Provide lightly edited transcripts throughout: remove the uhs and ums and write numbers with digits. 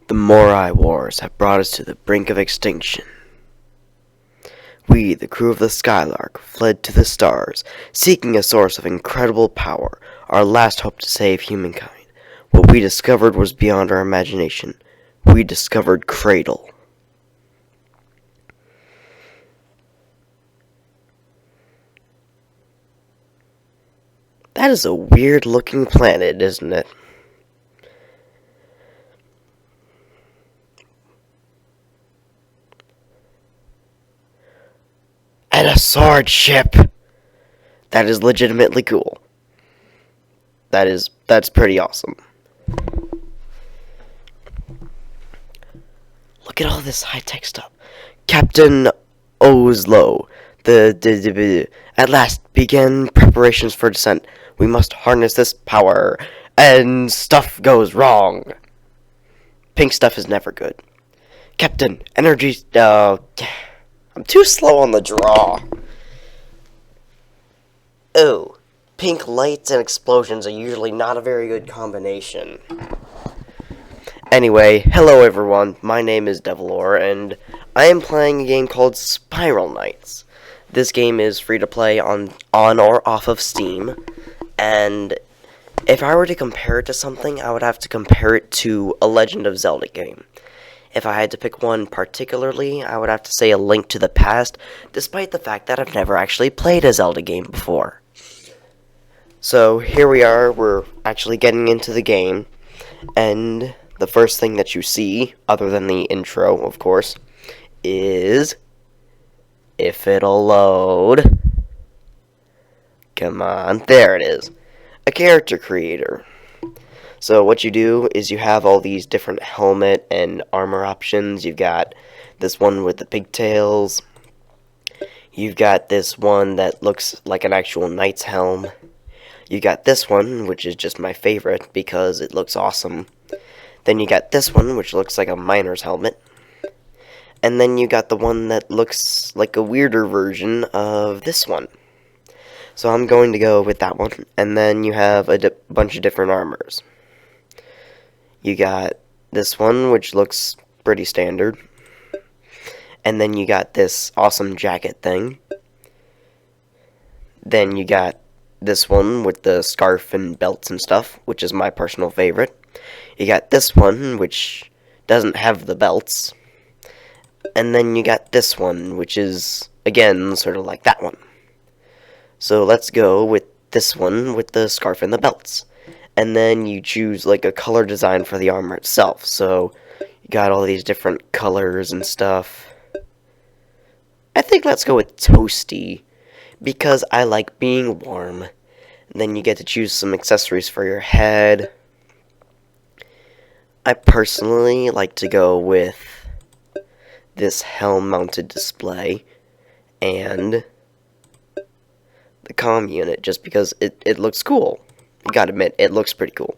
The Morai Wars have brought us to the brink of extinction. We, the crew of the Skylark, fled to the stars, seeking a source of incredible power, our last hope to save humankind. What we discovered was beyond our imagination. We discovered Cradle. That is a weird-looking planet, isn't it? And a sword ship! That is legitimately cool. That's pretty awesome. Look at all this high-tech stuff. Captain Oslo, at last began preparations for descent. We must harness this power, and stuff goes wrong. Pink stuff is never good. Captain, energy, I'm too slow on the draw. Oh, pink lights and explosions are usually not a very good combination. Anyway, hello everyone, my name is Devilor, and I am playing a game called Spiral Knights. This game is free to play on or off of Steam, and if I were to compare it to something, I would have to compare it to a Legend of Zelda game. If I had to pick one particularly, I would have to say A Link to the Past, despite the fact that I've never actually played a Zelda game before. So, here we are, we're actually getting into the game, and the first thing that you see, other than the intro, of course, is, if it'll load, come on, there it is, a character creator. So what you do is you have all these different helmet and armor options. You've got this one with the pigtails. You've got this one that looks like an actual knight's helm. You got this one, which is just my favorite because it looks awesome. Then you got this one, which looks like a miner's helmet. And then you got the one that looks like a weirder version of this one. So I'm going to go with that one. And then you have a bunch of different armors. You got this one, which looks pretty standard. And then you got this awesome jacket thing. Then you got this one with the scarf and belts and stuff, which is my personal favorite. You got this one, which doesn't have the belts. And then you got this one, which is, again, sort of like that one. So let's go with this one with the scarf and the belts. And then you choose like a color design for the armor itself. So you got all these different colors and stuff. I think let's go with toasty, because I like being warm. And then you get to choose some accessories for your head. I personally like to go with this helm-mounted display and the comm unit, just because it looks cool. You gotta admit, it looks pretty cool.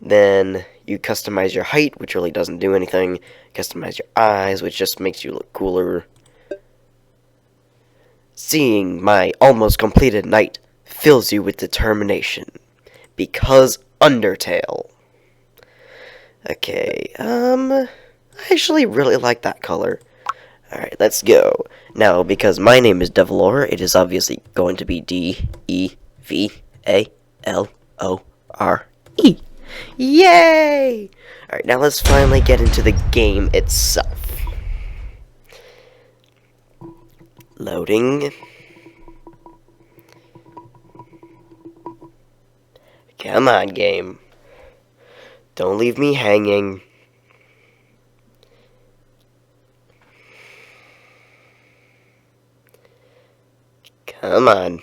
Then you customize your height, which really doesn't do anything. Customize your eyes, which just makes you look cooler. Seeing my almost completed knight fills you with determination. Because Undertale. Okay, I actually really like that color. Alright, let's go. Now, because my name is Devilor, it is obviously going to be D-E-V-A-L-O-R-E. Yay! Alright, now let's finally get into the game itself. Loading. Come on, game. Don't leave me hanging. Come on.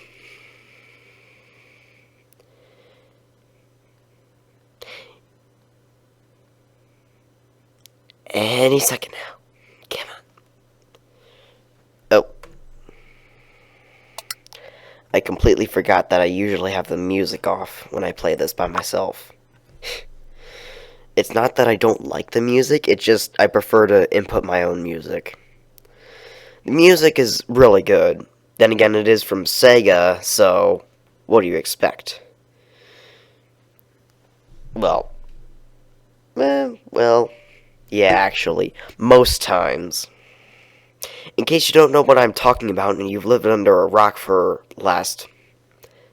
Any second now. Come on. Oh. I completely forgot that I usually have the music off when I play this by myself. It's not that I don't like the music, it's just I prefer to input my own music. The music is really good. Then again, it is from Sega, so what do you expect? Well, Yeah, actually, most times. In case you don't know what I'm talking about and you've lived under a rock for last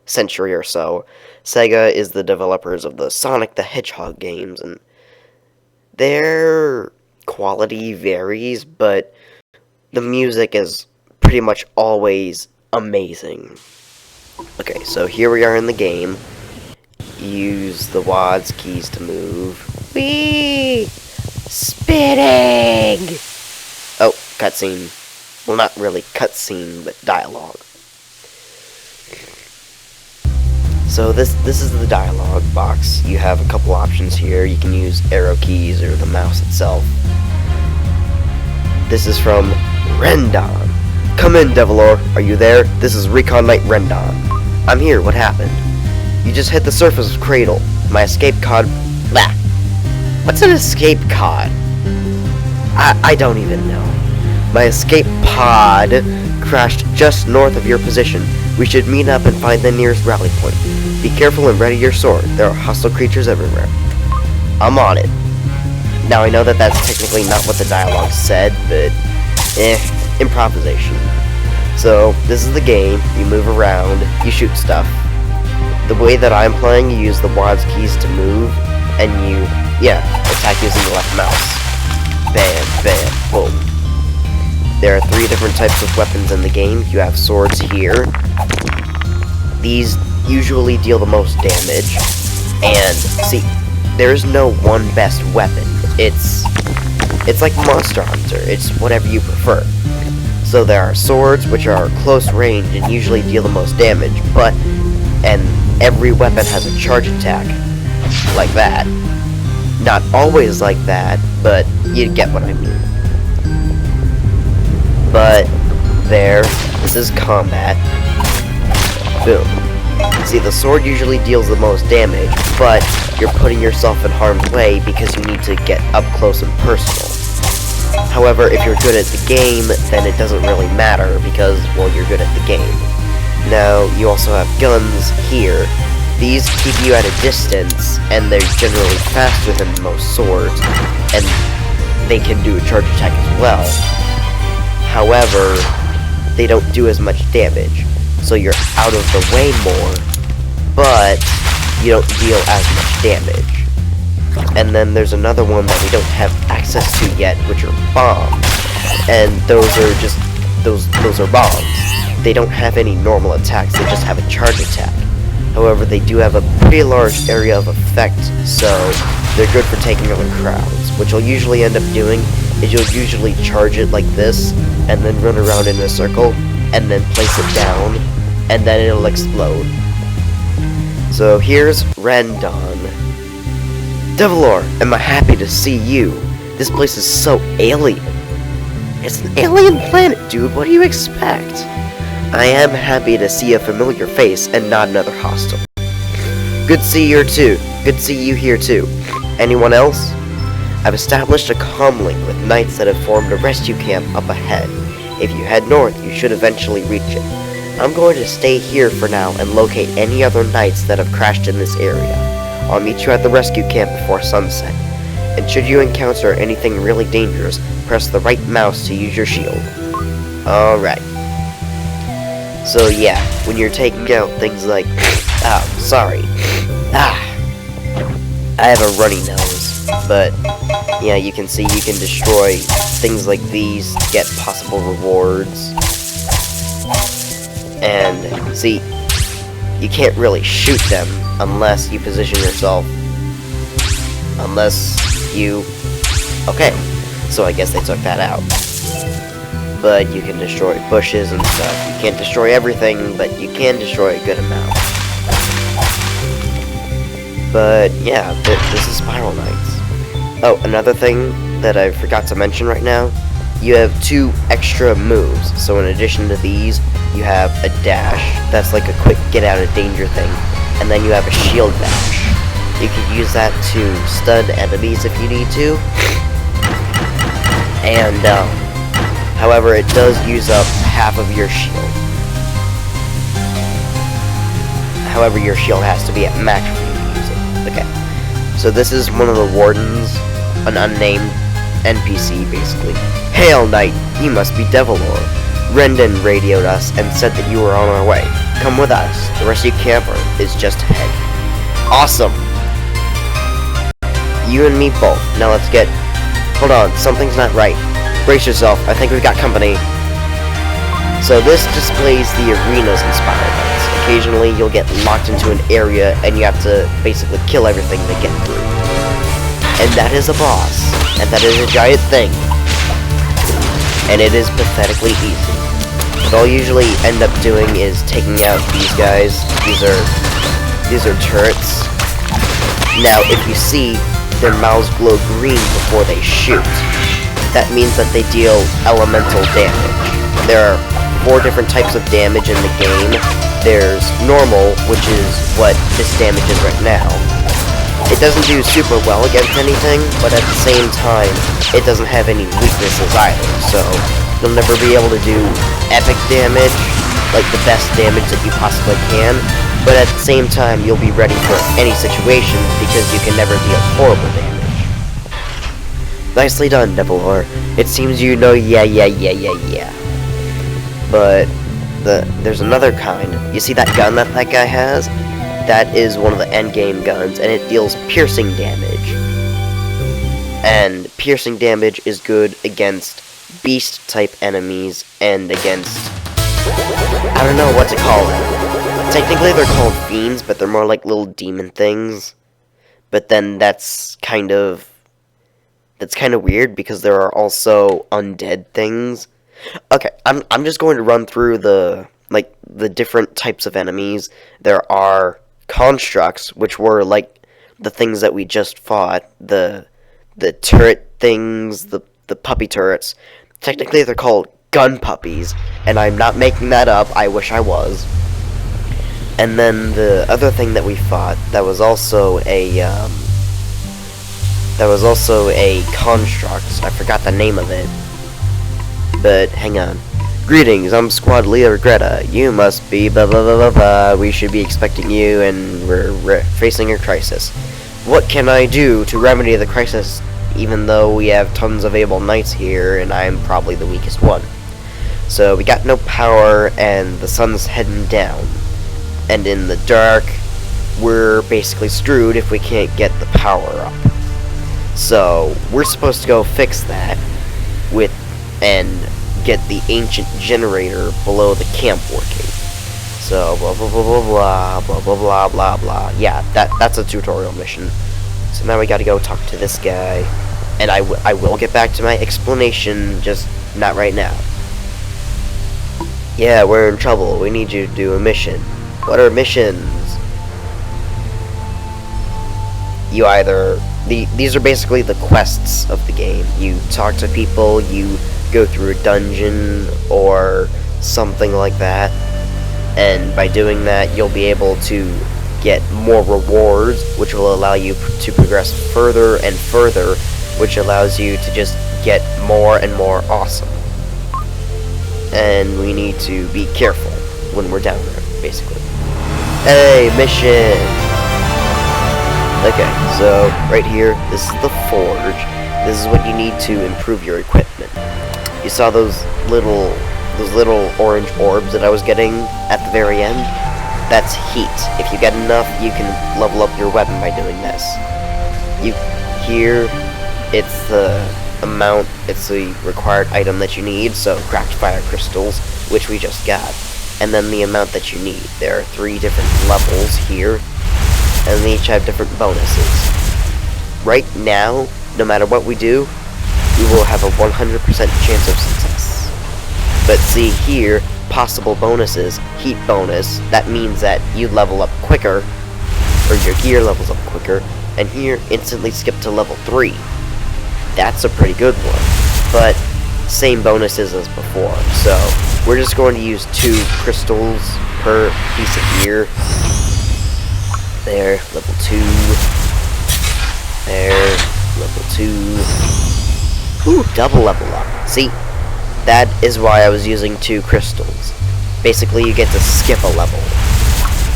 century or so, Sega is the developers of the Sonic the Hedgehog games, and their quality varies, but the music is pretty much always amazing. Okay, so here we are in the game. Use the WAD's keys to move. Whee! Spinning! Oh, cutscene. Well, not really cutscene, but dialogue. So this is the dialogue box. You have a couple options here. You can use arrow keys or the mouse itself. This is from Rendon. Come in, Devilor. Are you there? This is Recon Knight Rendon. I'm here. What happened? You just hit the surface of Cradle. My escape pod... Blah. What's an escape pod? I don't even know. My escape pod crashed just north of your position. We should meet up and find the nearest rally point. Be careful and ready your sword. There are hostile creatures everywhere. I'm on it. Now I know that that's technically not what the dialogue said, but improvisation. So this is the game. You move around, you shoot stuff. The way that I'm playing, you use the WAD's keys to move, and you, attack using the left mouse. Bam, bam, boom. There are 3 different types of weapons in the game. You have swords here. These usually deal the most damage. And, see, there's no one best weapon. It's like Monster Hunter. It's whatever you prefer. So there are swords, which are close range and usually deal the most damage, and every weapon has a charge attack. Like that. Not always like that, but you get what I mean. But this is combat. Boom. See, the sword usually deals the most damage, but you're putting yourself in harm's way because you need to get up close and personal. However, if you're good at the game, then it doesn't really matter because, well, you're good at the game. Now, you also have guns here. These keep you at a distance, and they're generally faster than most swords, and they can do a charge attack as well. However, they don't do as much damage, so you're out of the way more, but you don't deal as much damage. And then there's another one that we don't have access to yet, which are bombs. And those are bombs. They don't have any normal attacks, they just have a charge attack. However, they do have a pretty large area of effect, so they're good for taking over crowds. What you'll usually end up doing is you'll usually charge it like this, and then run around in a circle, and then place it down, and then it'll explode. So here's Rendon. Devilor, am I happy to see you? This place is so alien. It's an alien planet, dude. What do you expect? I am happy to see a familiar face and not another hostile. Good to see you too. Good to see you here too. Anyone else? I've established a comlink with knights that have formed a rescue camp up ahead. If you head north, you should eventually reach it. I'm going to stay here for now and locate any other knights that have crashed in this area. I'll meet you at the rescue camp before sunset. And should you encounter anything really dangerous, press the right mouse to use your shield. Alright. So yeah, when you're taking out things like... I have a runny nose, but yeah, you can see you can destroy things like these to get possible rewards. And see, you can't really shoot them unless you position yourself. Okay, so I guess they took that out. But you can destroy bushes and stuff. You can't destroy everything, but you can destroy a good amount. But yeah, this is Spiral Knights. Oh, another thing that I forgot to mention right now, you have 2 extra moves. So in addition to these, you have a dash, that's like a quick get out of danger thing, and then you have a shield dash. You can use that to stun enemies if you need to. And however, it does use up half of your shield. However, your shield has to be at max for you to use it. Okay. So this is one of the wardens, an unnamed NPC, basically. "Hail, Knight, you must be Devilor. Rendon radioed us and said that you were on our way. Come with us. The rescue camper is just ahead." Awesome! You and me both. Now let's get... Hold on, something's not right. Brace yourself, I think we've got company. So this displays the arena's environments. Occasionally you'll get locked into an area and you have to basically kill everything to get through. And that is a boss. And that is a giant thing. And it is pathetically easy. What I'll usually end up doing is taking out these guys. These are turrets. Now if you see, their mouths glow green before they shoot. That means that they deal elemental damage. There are 4 different types of damage in the game. There's normal, which is what this damage is right now. It doesn't do super well against anything, but at the same time, it doesn't have any weaknesses either, so you'll never be able to do epic damage, like the best damage that you possibly can, but at the same time, you'll be ready for any situation, because you can never deal horrible damage. Nicely done, Devilor. It seems you know yeah. But there's another kind. You see that gun that guy has? That is one of the endgame guns, and it deals piercing damage. And piercing damage is good against beast-type enemies and against... I don't know what to call them. Technically they're called fiends, but they're more like little demon things. But then that's kind of weird because there are also undead things. Okay, I'm just going to run through the different types of enemies. There are constructs, which were like the things that we just fought, the turret things, the puppy turrets. Technically they're called gun puppies, and I'm not making that up. I wish I was. And then the other thing that we fought that was also a construct. I forgot the name of it. But hang on. "Greetings, I'm Squad Leader Greta. You must be blah blah blah blah blah. We should be expecting you, and we're facing a crisis. What can I do to remedy the crisis, even though we have tons of able knights here, and I'm probably the weakest one? So we got no power, and the sun's heading down. And in the dark, we're basically screwed if we can't get the power up. So we're supposed to go fix that and get the ancient generator below the camp working. So blah blah blah blah blah blah blah blah blah blah. Yeah, that's a tutorial mission. So now we gotta go talk to this guy, and I will get back to my explanation, just not right now. Yeah, we're in trouble. We need you to do a mission. What are missions? You either these are basically the quests of the game. You talk to people, you go through a dungeon or something like that, and by doing that you'll be able to get more rewards, which will allow you to progress further and further, which allows you to just get more and more awesome. And we need to be careful when we're down there, basically. Hey, mission! Okay, so right here, this is the forge. This is what you need to improve your equipment. You saw those little orange orbs that I was getting at the very end? That's heat. If you get enough, you can level up your weapon by doing this. Here, it's the amount, it's the required item that you need, so cracked fire crystals, which we just got, and then the amount that you need. There are 3 different levels here, and they each have different bonuses. Right now, no matter what we do, we will have a 100% chance of success. But see here, possible bonuses, heat bonus, that means that you level up quicker, or your gear levels up quicker, and here, instantly skip to level 3. That's a pretty good one, but same bonuses as before, so we're just going to use 2 crystals per piece of gear. There, level 2. There, level 2. Ooh, double level up. See, that is why I was using 2 crystals. Basically, you get to skip a level.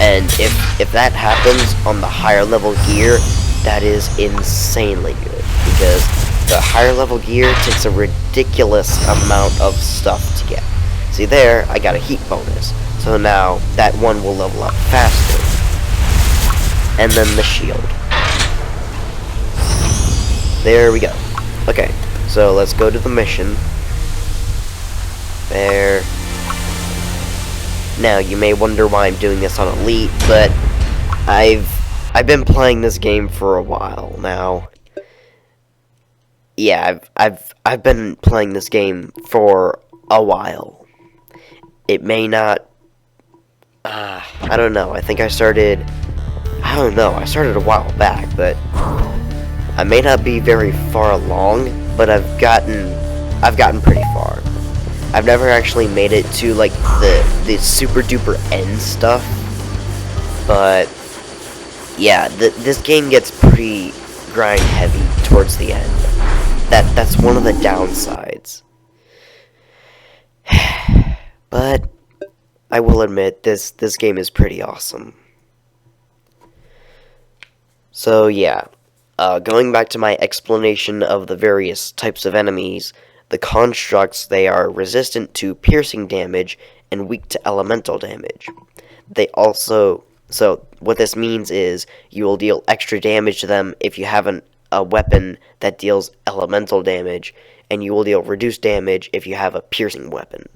And if that happens on the higher level gear, that is insanely good, because the higher level gear takes a ridiculous amount of stuff to get. See there, I got a heat bonus. So now that one will level up faster. And then the shield. There we go. Okay, so let's go to the mission. There. Now you may wonder why I'm doing this on Elite, but I've been playing this game for a while now. Yeah, I've been playing this game for a while. It may not. I don't know. I think I started. I don't know. I started a while back, but I may not be very far along. But I've gotten pretty far. I've never actually made it to like the super duper end stuff. But yeah, this game gets pretty grind heavy towards the end. That's one of the downsides. But I will admit this game is pretty awesome. So yeah, going back to my explanation of the various types of enemies, the constructs, they are resistant to piercing damage and weak to elemental damage. They also, so what this means is you will deal extra damage to them if you have a weapon that deals elemental damage, and you will deal reduced damage if you have a piercing weapon.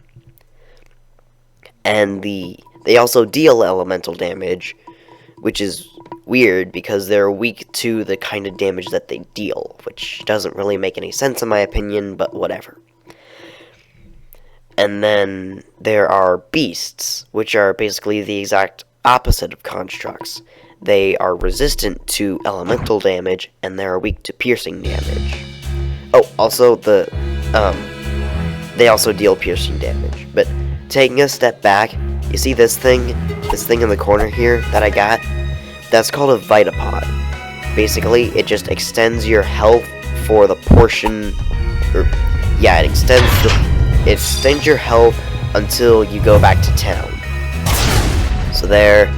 And they also deal elemental damage, which is weird because they're weak to the kind of damage that they deal, which doesn't really make any sense in my opinion, but whatever. And then there are beasts, which are basically the exact opposite of constructs. They are resistant to elemental damage, and they are weak to piercing damage. Oh, also they also deal piercing damage. But taking a step back, you see this thing in the corner here that I got? That's called a Vitapod. Basically, it just extends your health for the portion, it extends your health until you go back to town. So there,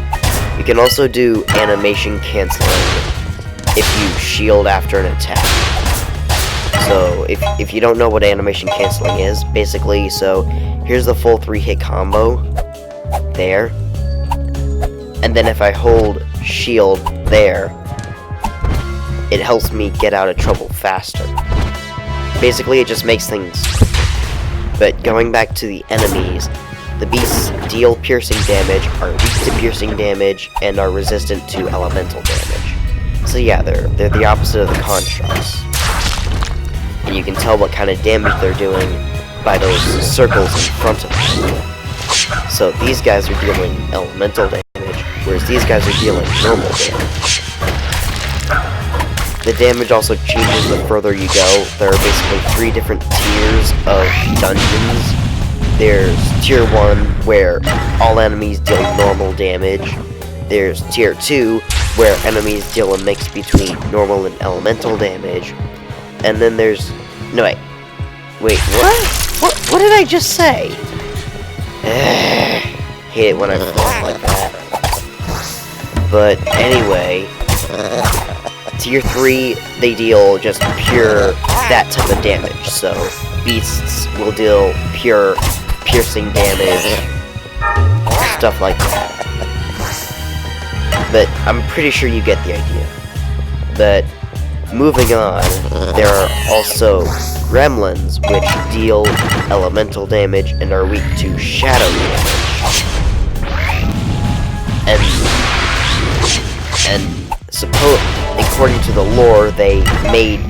you can also do animation canceling if you shield after an attack. So if you don't know what animation canceling is, basically, so here's the full 3-hit combo, there, and then if I hold shield there, it helps me get out of trouble faster. Basically, it just makes things quicker. But going back to the enemies, the beasts deal piercing damage, are weak to piercing damage, and are resistant to elemental damage. So yeah, they're the opposite of the constructs. And you can tell what kind of damage they're doing by those circles in front of them. So these guys are dealing elemental damage, whereas these guys are dealing normal damage. The damage also changes the further you go. There are basically 3 different tiers of dungeons. There's Tier 1, where all enemies deal normal damage. There's Tier 2, where enemies deal a mix between normal and elemental damage. And then there's... No, wait. Wait, what? What did I just say? Hate it when I fall like that. But anyway... Tier 3, they deal just pure that type of damage. So, beasts will deal pure piercing damage, stuff like that. But I'm pretty sure you get the idea. But moving on, there are also gremlins, which deal elemental damage and are weak to shadow damage. According to the lore, they made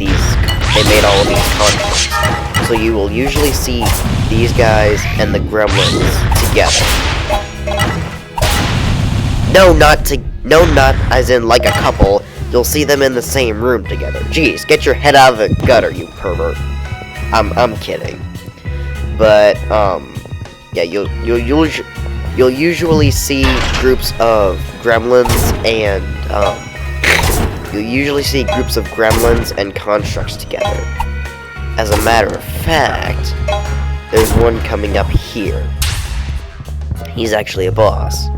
all of these constructs. So you will usually see these guys and the gremlins together. No, not as in like a couple. You'll see them in the same room together. Jeez, get your head out of the gutter, you pervert. I'm kidding. But yeah, you'll usually see groups of gremlins and constructs together. As a matter of fact, there's one coming up here. He's actually a boss.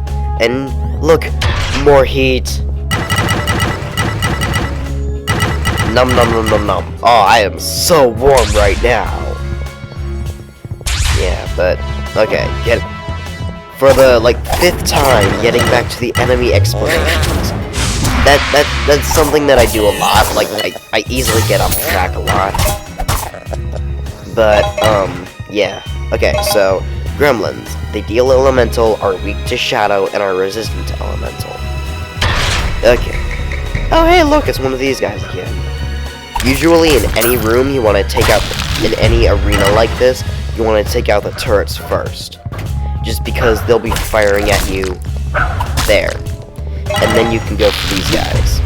And look, more heat. Num num num num num. Oh, I am so warm right now. Yeah, but okay, for the like 5th time getting back to the enemy explanations. That's something that I do a lot. Like I easily get off track a lot. But yeah. Okay, so gremlins. They deal elemental, are weak to shadow, and are resistant to elemental. Okay. Oh hey, look, it's one of these guys again. Usually in any room you want to take out, in any arena like this, you want to take out the turrets first. Just because they'll be firing at you there. And then you can go for these guys.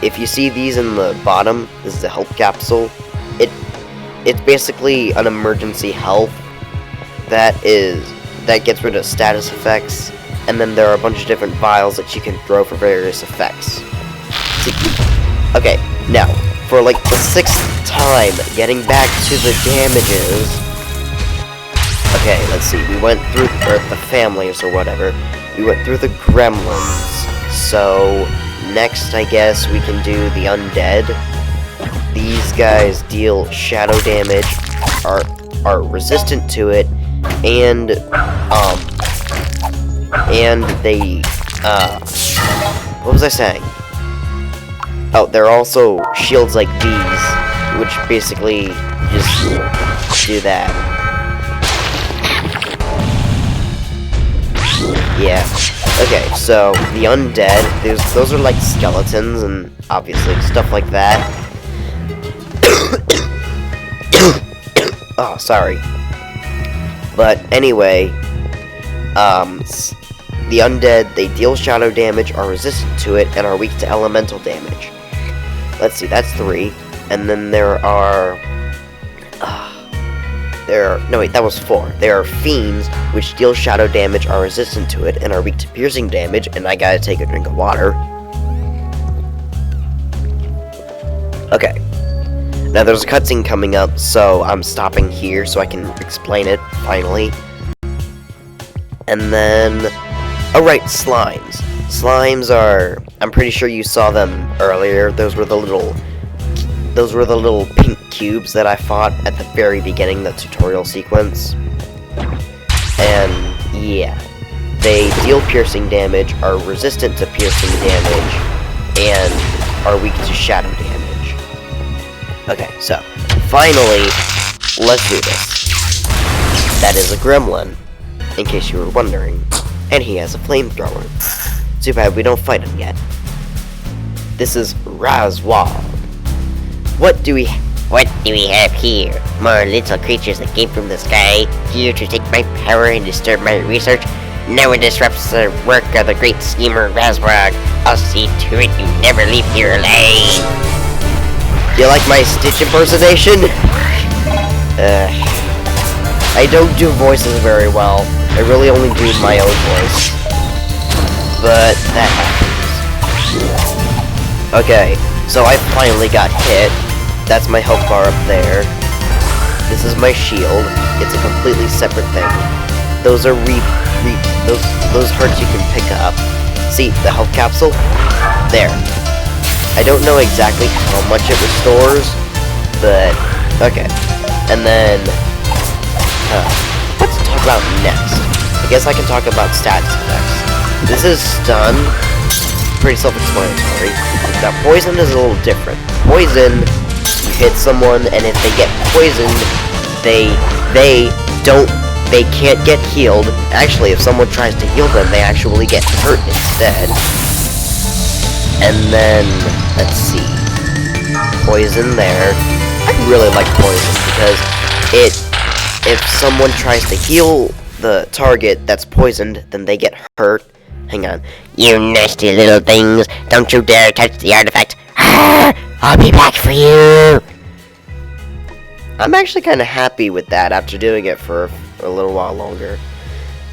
If you see these in the bottom, this is a health capsule. It's basically an emergency health that gets rid of status effects, and then there are a bunch of different vials that you can throw for various effects. Okay, now, for like the 6th time, getting back to the damages. Okay, let's see, we went through the families or whatever. We went through the gremlins. So, next I guess we can do the undead. These guys deal shadow damage, are resistant to it, and they, what was I saying? Oh, they're also shields like these, which basically just do that. Yeah. Okay, so the undead, those are like skeletons and obviously stuff like that. Oh, sorry. But anyway, the undead, they deal shadow damage, are resistant to it, and are weak to elemental damage. Let's see, that's 3. And then there are... no wait, that was 4. There are fiends, which deal shadow damage, are resistant to it, and are weak to piercing damage, and I gotta take a drink of water. Okay. Now there's a cutscene coming up, so I'm stopping here so I can explain it, finally. And then... Alright, slimes. Slimes are... I'm pretty sure you saw them earlier. Those were the little pink cubes that I fought at the very beginning of the tutorial sequence. And, yeah. They deal piercing damage, are resistant to piercing damage, and are weak to shadow damage. Okay, so, finally, let's do this. That is a gremlin, in case you were wondering. And he has a flamethrower. Too bad we don't fight him yet. This is Razwal. What do we have here? More little creatures that came from the sky, here to take my power and disturb my research? No one disrupts the work of the great schemer Razwar. I'll see to it you never leave here alive. Do you like my Stitch impersonation? I don't do voices very well. I really only do my own voice. But that happens. Okay, so I finally got hit. That's my health bar up there. This is my shield. It's a completely separate thing. Those are those hearts you can pick up. See, the health capsule? There. I don't know exactly how much it restores, but okay. And then, what to talk about next? I guess I can talk about status effects. This is stun, pretty self-explanatory. Now, poison is a little different. Poison, you hit someone, and if they get poisoned, they can't get healed. Actually, if someone tries to heal them, they actually get hurt instead. And then, let's see, poison there. I really like poison because if someone tries to heal the target that's poisoned, then they get hurt. Hang on. You nasty little things, don't you dare touch the artifact. I'll be back for you. I'm actually kind of happy with that after doing it for a little while longer.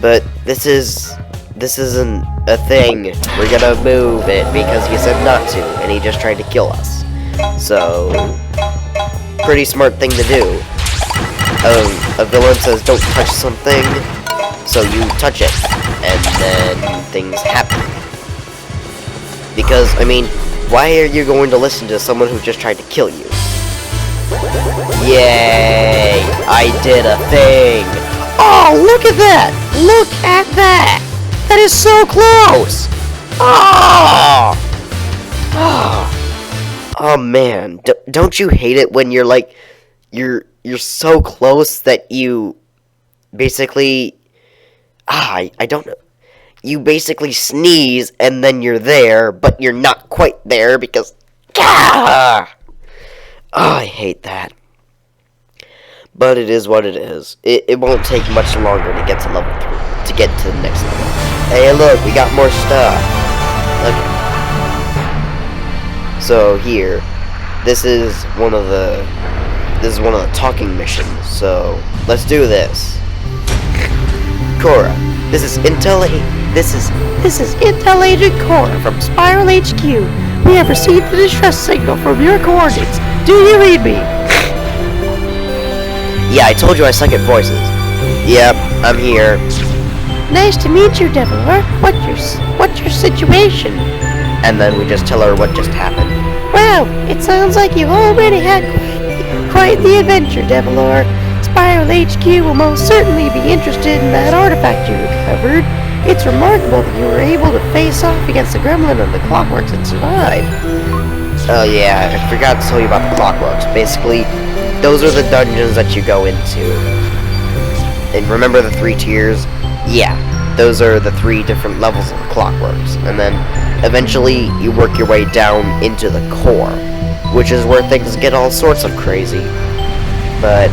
But this isn't a thing. We're gonna move it because he said not to, and he just tried to kill us. So, pretty smart thing to do. A villain says don't touch something, so you touch it, and then things happen. Because, I mean, Why are you going to listen to someone who just tried to kill you? Yay! I did a thing! Oh, look at that! Look at that! That is so close! Oh! Oh man, don't you hate it when you're like, you're so close that you basically, I don't know. You basically sneeze and then you're there, but you're not quite there because, oh, I hate that. But it is what it is. It won't take much longer to get to level 3, to get to the next level. Hey, look, we got more stuff. Okay. So here, this is one of the talking missions. So let's do this. Cora, this is Intel Agent Cora from Spiral HQ. We have received a distress signal from your coordinates. Do you read me? Yeah, I told you I suck at voices. Yep, I'm here. Nice to meet you, Deviler. What's your situation? And then we just tell her what just happened. Wow, it sounds like you've already had quite the adventure, Deviler. Spiral HQ will most certainly be interested in that artifact you recovered. It's remarkable that you were able to face off against the gremlin and the clockworks and survive. Oh yeah, I forgot to tell you about the clockworks. Basically, those are the dungeons that you go into. And remember the 3 tiers? Yeah, those are the 3 different levels of the clockworks. And then, eventually, you work your way down into the core, which is where things get all sorts of crazy. But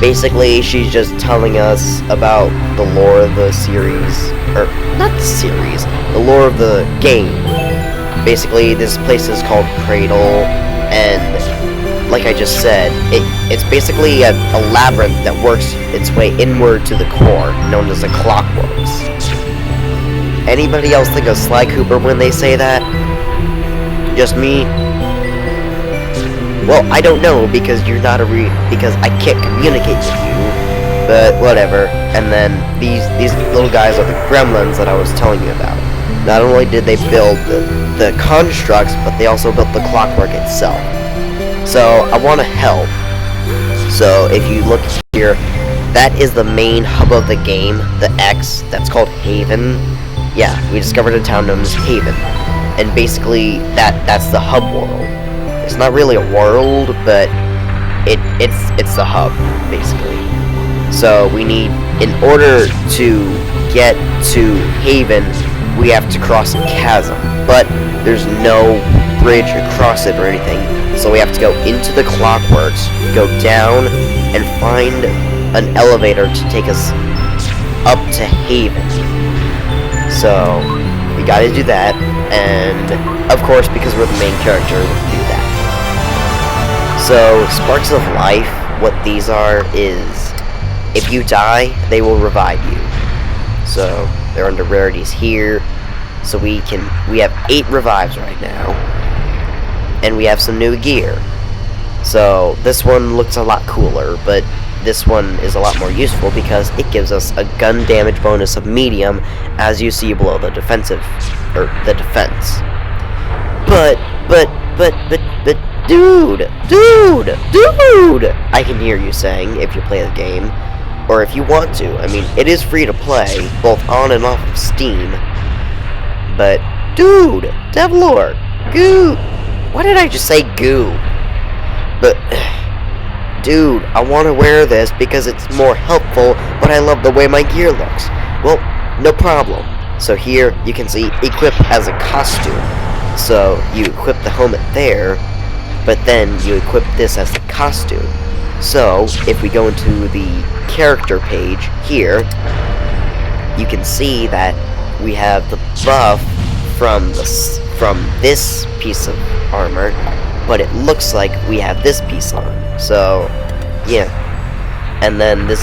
basically, she's just telling us about the lore of the series, or not the series, the lore of the game. Basically, this place is called Cradle, and like I just said, it's basically a labyrinth that works its way inward to the core, known as the clockworks. Anybody else think of Sly Cooper when they say that? Just me? Well, I don't know, because you're not because I can't communicate with you, but whatever. And then these little guys are the gremlins that I was telling you about. Not only did they build the constructs, but they also built the clockwork itself. So I want to help. So if you look here, that is the main hub of the game, the X, that's called Haven. Yeah, we discovered a town known as Haven. And basically, that's the hub world. It's not really a world, but it's the hub, basically. So we need, in order to get to Haven, we have to cross a chasm. But there's no bridge across it or anything. So we have to go into the clockworks, go down, and find an elevator to take us up to Haven. So we gotta do that, and of course, because we're the main character, we can do that. So sparks of life, what these are is, if you die, they will revive you. So they're under rarities here. So we have 8 revives right now. And we have some new gear. So this one looks a lot cooler, but this one is a lot more useful because it gives us a gun damage bonus of medium, as you see below the defensive, or the defense. But, dude, I can hear you saying if you play the game, or if you want to. I mean, it is free to play, both on and off of Steam. But, dude, Devlord, goo. Why did I just say goo? But, dude, I want to wear this because it's more helpful, but I love the way my gear looks. Well, no problem. So here, you can see, equip as a costume. So, you equip the helmet there, but then you equip this as the costume. So, if we go into the character page here, you can see that we have the buff from this piece of armor, but it looks like we have this piece on. So, yeah. And then this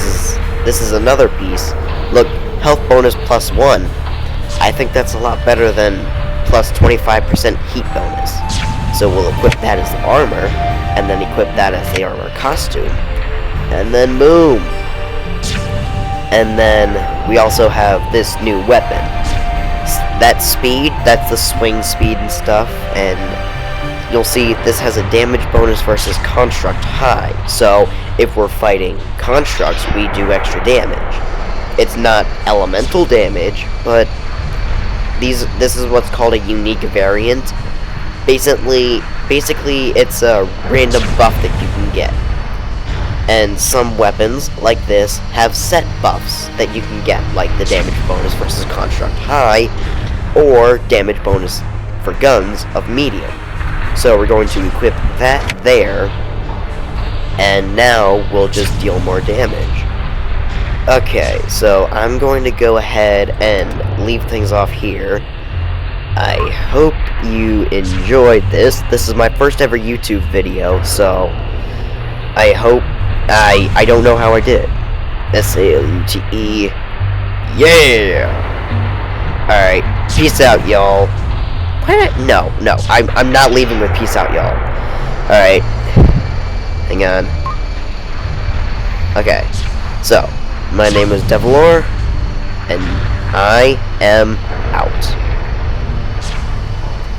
is another piece. Look, health bonus +1. I think that's a lot better than plus 25% heat bonus. So we'll equip that as the armor, and then equip that as the armor costume. And then boom! And then we also have this new weapon. that speed, that's the swing speed and stuff, and you'll see this has a damage bonus versus construct high. So if we're fighting constructs, we do extra damage. It's not elemental damage, but this is what's called a unique variant. Basically it's a random buff that you can get. And some weapons, like this, have set buffs that you can get, like the damage bonus versus construct high, or damage bonus for guns of medium. So we're going to equip that there, and now we'll just deal more damage. Okay, so I'm going to go ahead and leave things off here. I hope you enjoyed this. This is my first ever YouTube video, so I hope I don't know how I did. SALUTE. Yeah! Alright, peace out, y'all. No, I'm not leaving with peace out, y'all. Alright. Hang on. Okay, so, my name is Devilor, and I am out.